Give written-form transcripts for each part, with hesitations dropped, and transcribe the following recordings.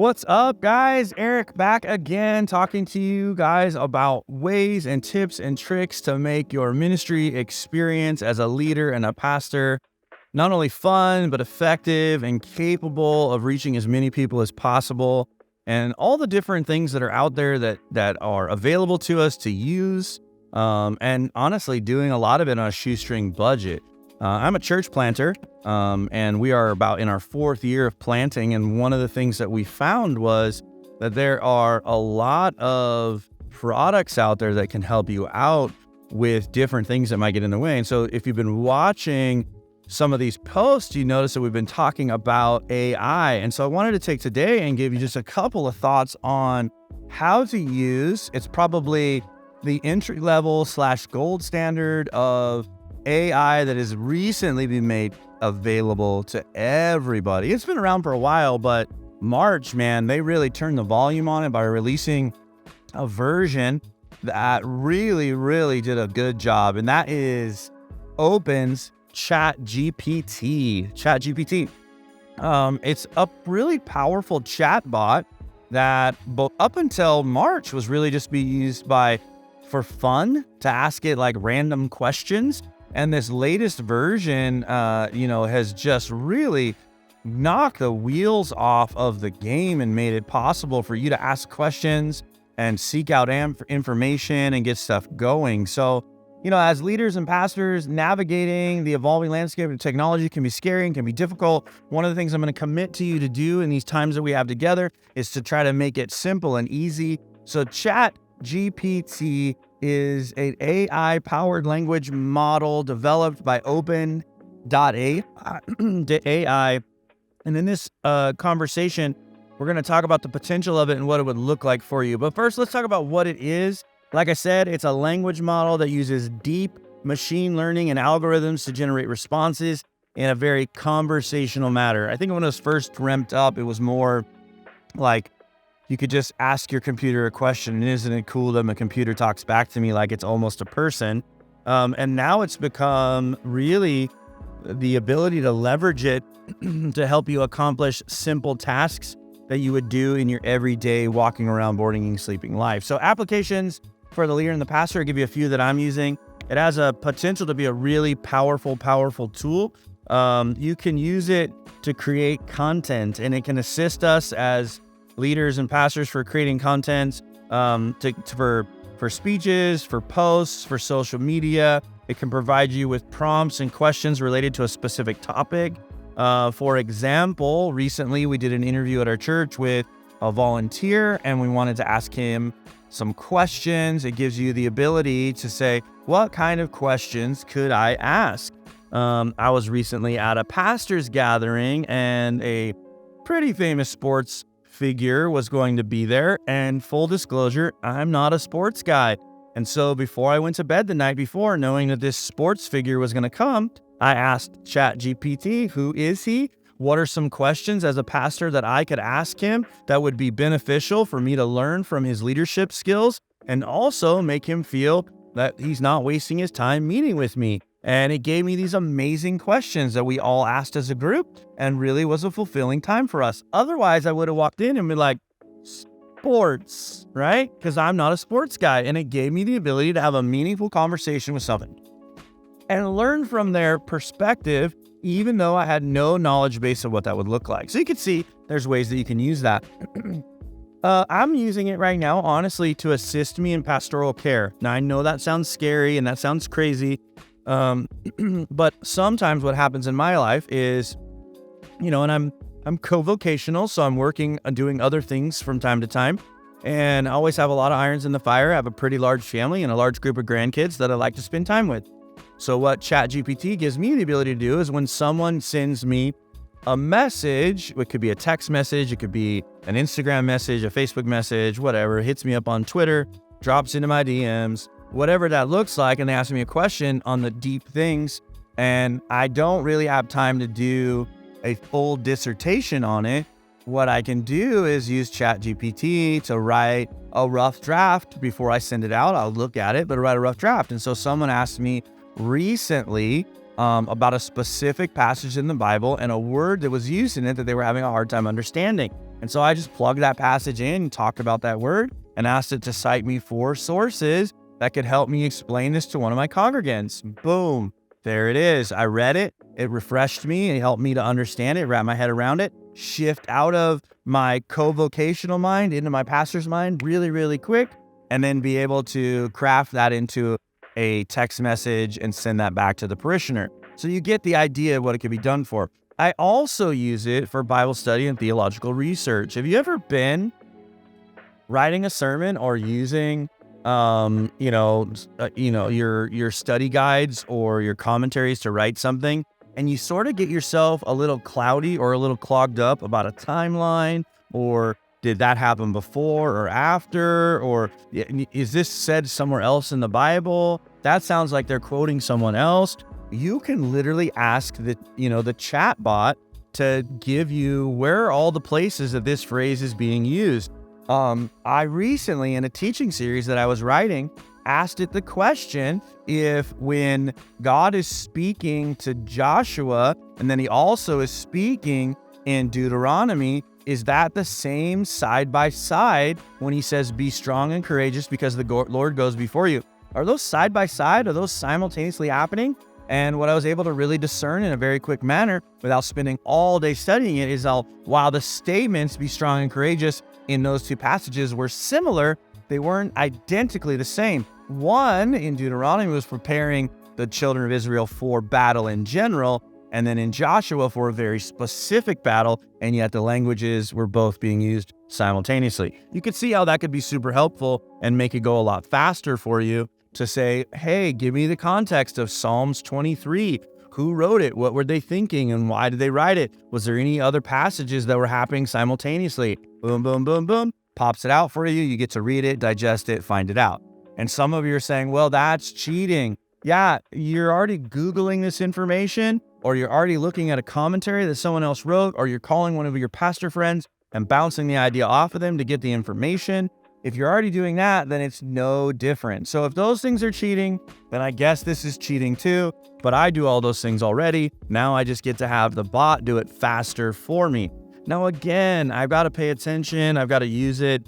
What's up, guys? Eric back again, talking to you guys about ways and tips and tricks to make your ministry experience as a leader and a pastor not only fun, but effective and capable of reaching as many people as possible, and all the different things that are out there that are available to us to use, and honestly, doing a lot of it on a shoestring budget. I'm a church planter, and we are about in our 4th year of planting. And one of the things that we found was that there are a lot of products out there that can help you out with different things that might get in the way. And so if you've been watching some of these posts, you notice that we've been talking about AI. And so I wanted to take today and give you just a couple of thoughts on how to use. It's probably the entry level / gold standard of AI that has recently been made available to everybody. It's been around for a while, but March, man, they really turned the volume on it by releasing a version that really did a good job. And that is Open's ChatGPT. It's a really powerful chat bot that up until March was really just be used for fun, to ask it like random questions. And this latest version, has just really knocked the wheels off of the game and made it possible for you to ask questions and seek out information and get stuff going. So, as leaders and pastors, navigating the evolving landscape of technology can be scary and can be difficult. One of the things I'm going to commit to you to do in these times that we have together is to try to make it simple and easy. So ChatGPT is an AI-powered language model developed by Open.ai. And in this conversation, we're going to talk about the potential of it and what it would look like for you. But first, let's talk about what it is. Like I said, it's a language model that uses deep machine learning and algorithms to generate responses in a very conversational manner. I think when it was first dreamt up, it was more like you could just ask your computer a question, and isn't it cool that my computer talks back to me like it's almost a person? And now it's become really the ability to leverage it to help you accomplish simple tasks that you would do in your everyday walking around, boarding and sleeping life. So applications for the leader and the pastor, I'll give you a few that I'm using. It has a potential to be a really powerful tool. You can use it to create content, and it can assist us as leaders and pastors for creating content for speeches, for posts, for social media. It can provide you with prompts and questions related to a specific topic. For example, recently we did an interview at our church with a volunteer, and we wanted to ask him some questions. It gives you the ability to say, what kind of questions could I ask? I was recently at a pastor's gathering, and a pretty famous sports figure was going to be there. And full disclosure, I'm not a sports guy. And so before I went to bed the night before, knowing that this sports figure was going to come, I asked ChatGPT, who is he? What are some questions as a pastor that I could ask him that would be beneficial for me to learn from his leadership skills and also make him feel that he's not wasting his time meeting with me? And it gave me these amazing questions that we all asked as a group, and really was a fulfilling time for us. Otherwise, I would have walked in and been like, sports, right? Because I'm not a sports guy. And it gave me the ability to have a meaningful conversation with someone and learn from their perspective, even though I had no knowledge base of what that would look like. So you can see there's ways that you can use that. I'm using it right now, honestly, to assist me in pastoral care. Now, I know that sounds scary and that sounds crazy. But sometimes what happens in my life is, and I'm co-vocational, so I'm working on doing other things from time to time. And I always have a lot of irons in the fire. I have a pretty large family and a large group of grandkids that I like to spend time with. So what ChatGPT gives me the ability to do is when someone sends me a message, it could be a text message, it could be an Instagram message, a Facebook message, whatever, hits me up on Twitter, drops into my DMs, whatever that looks like, and they ask me a question on the deep things, and I don't really have time to do a full dissertation on it. What I can do is use ChatGPT to write a rough draft before I send it out. I'll look at it, but write a rough draft. And so someone asked me recently about a specific passage in the Bible and a word that was used in it that they were having a hard time understanding. And so I just plugged that passage in, talked about that word, and asked it to cite me 4 sources that could help me explain this to one of my congregants. Boom. There it is. I read it. It refreshed me. It helped me to understand it, wrap my head around it, shift out of my co-vocational mind into my pastor's mind really, really quick, and then be able to craft that into a text message and send that back to the parishioner. So you get the idea of what it could be done for. I also use it for Bible study and theological research. Have you ever been writing a sermon or using your study guides or your commentaries to write something, and you sort of get yourself a little cloudy or a little clogged up about a timeline, or did that happen before or after, or is this said somewhere else in the Bible? That sounds like they're quoting someone else. You can literally ask the chat bot to give you where are all the places that this phrase is being used. I recently, in a teaching series that I was writing, asked it the question if when God is speaking to Joshua, and then he also is speaking in Deuteronomy, is that the same side by side when he says, be strong and courageous because the Lord goes before you? Are those side by side? Are those simultaneously happening? And what I was able to really discern in a very quick manner without spending all day studying it is while the statements, be strong and courageous, in those 2 passages were similar, they weren't identically the same. One in Deuteronomy was preparing the children of Israel for battle in general, and then in Joshua for a very specific battle, and yet the languages were both being used simultaneously. You could see how that could be super helpful and make it go a lot faster for you to say, hey, give me the context of Psalms 23. Who wrote it? What were they thinking? And why did they write it? Was there any other passages that were happening simultaneously? Boom, boom, boom, boom. Pops it out for you. You get to read it, digest it, find it out. And some of you are saying, well, that's cheating. Yeah, you're already Googling this information, or you're already looking at a commentary that someone else wrote, or you're calling one of your pastor friends and bouncing the idea off of them to get the information. If you're already doing that, then it's no different. So if those things are cheating, then I guess this is cheating too. But I do all those things already. Now I just get to have the bot do it faster for me. Now, again, I've got to pay attention. I've got to use it,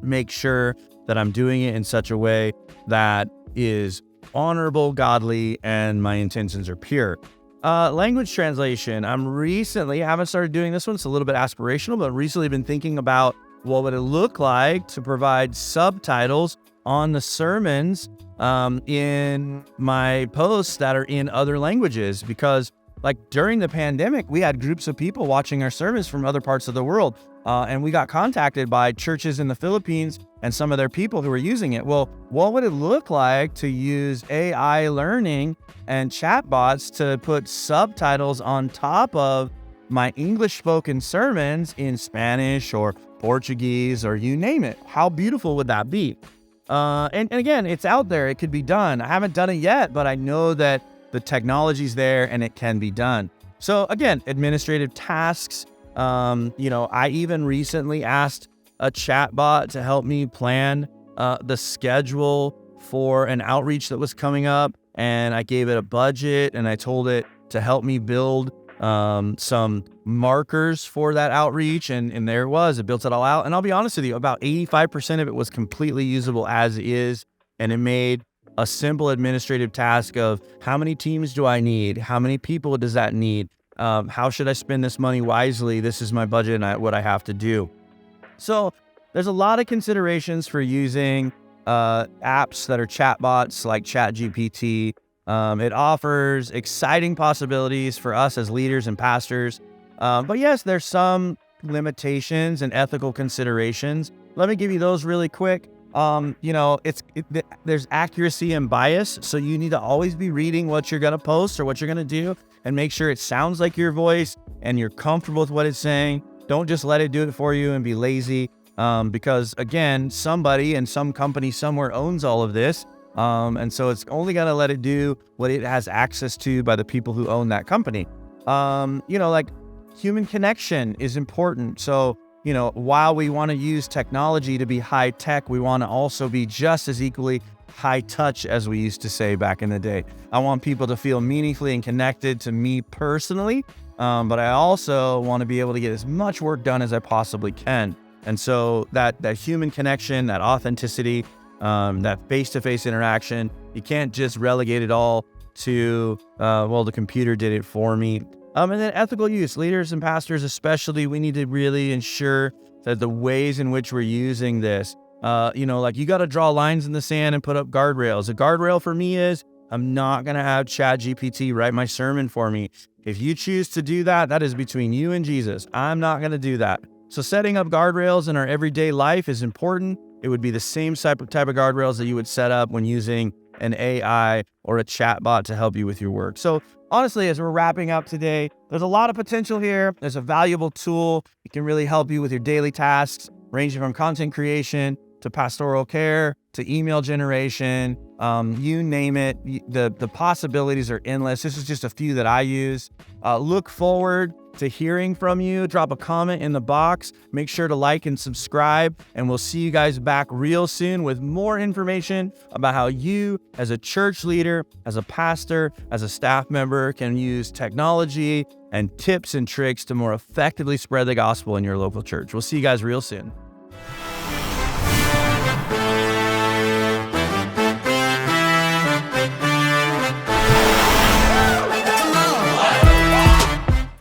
make sure that I'm doing it in such a way that is honorable, godly, and my intentions are pure. Language translation. I haven't started doing this one. It's a little bit aspirational, but recently been thinking about what would it look like to provide subtitles on the sermons in my posts that are in other languages, because like during the pandemic, we had groups of people watching our sermons from other parts of the world. And we got contacted by churches in the Philippines and some of their people who were using it. Well, what would it look like to use AI learning and chatbots to put subtitles on top of my English spoken sermons in Spanish or Portuguese or you name it? How beautiful would that be? And again, it's out there. It could be done. I haven't done it yet, but I know that the technology's there and it can be done. So again, administrative tasks. I even recently asked a chatbot to help me plan the schedule for an outreach that was coming up, and I gave it a budget and I told it to help me build some markers for that outreach, and there it was. It built it all out, and I'll be honest with you, about 85% of it was completely usable as is, and it made a simple administrative task of how many teams do I need? How many people does that need? How should I spend this money wisely? This is my budget and what I have to do. So there's a lot of considerations for using apps that are chatbots like ChatGPT. It offers exciting possibilities for us as leaders and pastors. But yes, there's some limitations and ethical considerations. Let me give you those really quick. There's accuracy and bias. So you need to always be reading what you're going to post or what you're going to do and make sure it sounds like your voice and you're comfortable with what it's saying. Don't just let it do it for you and be lazy. Because again, somebody and some company somewhere owns all of this. And so it's only going to let it do what it has access to by the people who own that company. Like human connection is important. So, while we want to use technology to be high tech, we want to also be just as equally high touch, as we used to say back in the day. I want people to feel meaningfully and connected to me personally, but I also want to be able to get as much work done as I possibly can. And so that human connection, that authenticity, that face-to-face interaction, you can't just relegate it all to, well, the computer did it for me. And then ethical use. Leaders and pastors especially, we need to really ensure that the ways in which we're using this, like you got to draw lines in the sand and put up guardrails. A guardrail for me is I'm not going to have ChatGPT write my sermon for me. If you choose to do that, that is between you and Jesus. I'm not going to do that. So setting up guardrails in our everyday life is important. It would be the same type of guardrails that you would set up when using an AI or a chatbot to help you with your work. So honestly, as we're wrapping up today, there's a lot of potential here. There's a valuable tool. It can really help you with your daily tasks, ranging from content creation to pastoral care to email generation, you name it. The possibilities are endless. This is just a few that I use. Look forward to hearing from you. Drop a comment in the box. Make sure to like and subscribe, and we'll see you guys back real soon with more information about how you, as a church leader, as a pastor, as a staff member, can use technology and tips and tricks to more effectively spread the gospel in your local church. We'll see you guys real soon.